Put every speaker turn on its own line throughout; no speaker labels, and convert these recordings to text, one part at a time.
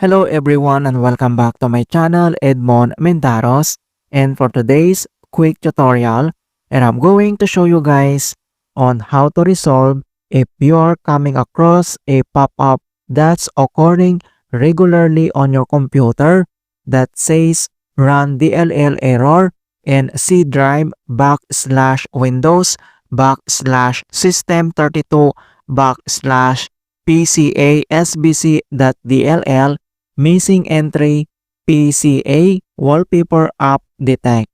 Hello everyone and welcome back to my channel Edmond Mendaros, and for today's quick tutorial and I'm going to show you guys on how to resolve if you're coming across a pop-up that's occurring regularly on your computer that says run DLL error and C drive /Windows /System32 /PCA SBC.dll missing entry PCA wallpaper app detect.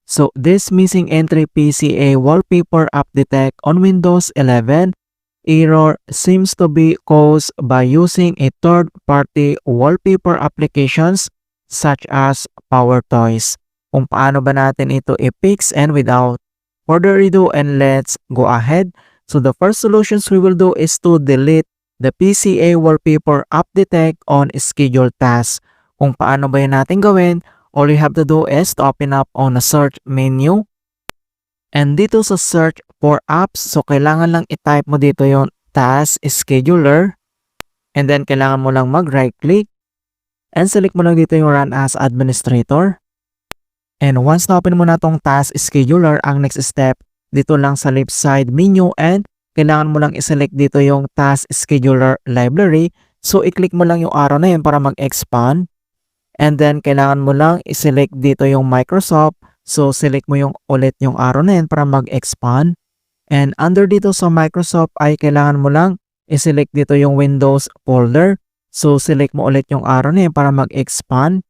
So this missing entry PCA wallpaper app detect on Windows 11 error seems to be caused by using a third-party wallpaper applications such as PowerToys. Kung paano ba natin ito i-fix, and without further ado, and let's go ahead. So the first solutions we will do is to delete the PCA wallpaper app detect on scheduled tasks. Kung paano ba yun natin gawin, all you have to do is to open up on a search menu. And dito sa search for apps, so kailangan lang i-type mo dito yung task scheduler. And then kailangan mo lang mag-right click. And select mo lang dito yung run as administrator. And once na open mo na tong task scheduler, ang next step, dito lang sa left side menu, and kailangan mo lang i-select dito yung task scheduler library. So i-click mo lang yung arrow na yun para mag-expand. And then kailangan mo lang i-select dito yung Microsoft. So select mo yung ulit yung arrow na yun para mag-expand. And under dito sa Microsoft ay kailangan mo lang i-select dito yung Windows folder. So select mo ulit yung arrow na yun para mag-expand.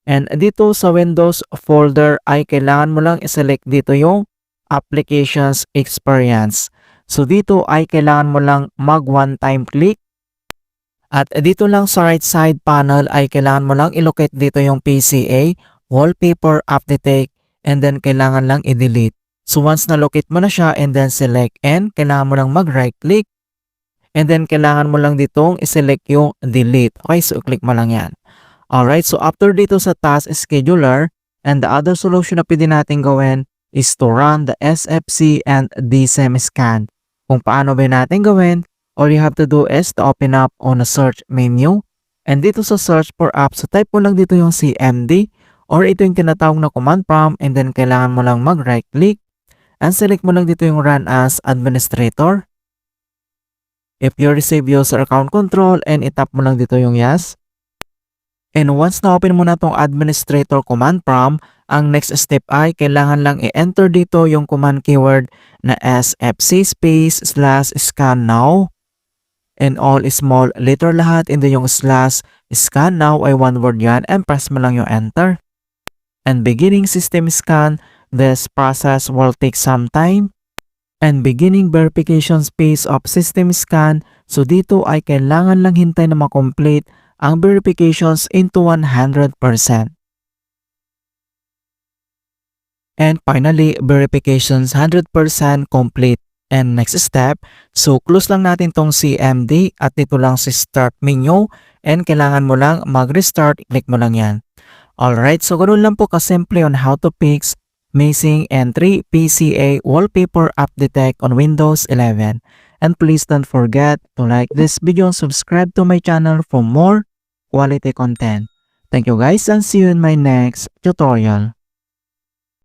And dito sa Windows folder ay kailangan mo lang i-select dito yung Applications Experience. So dito ay kailangan mo lang mag one-time click. At dito lang sa right side panel ay kailangan mo lang i-locate dito yung PCA wallpaper app detect, and then kailangan lang i-delete. So once na-locate mo na siya, and then select, and kailangan mo lang mag-right click. And then kailangan mo lang ditong i-select yung delete. Okay, so click mo lang yan. Alright, so after dito sa task scheduler, and the other solution na pwede natin gawin is to run the SFC and DSEM scan. Kung paano ba natin gawin, all you have to do is to open up on a search menu. And dito sa search for apps, so type mo lang dito yung CMD, or ito yung tinatawag na command prompt, and then kailangan mo lang mag-right click. And select mo lang dito yung run as administrator. If you receive user account control, and itap mo lang dito yung yes. And once na open mo na tong administrator command prompt, ang next step ay kailangan lang i-enter dito yung command keyword na sfc /scan now. And all small letter lahat, and then yung /scan now ay one word yan, and press mo lang yung enter. And beginning system scan, this process will take some time. And beginning verification phase of system scan, so dito ay kailangan lang hintay na makomplete ang verifications into 100%. And finally, verifications 100% complete. And next step, so close lang natin tong CMD at dito lang sa start menu, and kailangan mo lang mag-restart, click mo lang yan. Alright, so ganoon lang po kasimple on how to fix missing entry PCA wallpaper app detect on Windows 11. And please don't forget to like this video and subscribe to my channel for more quality content. Thank you guys, and see you in my next tutorial.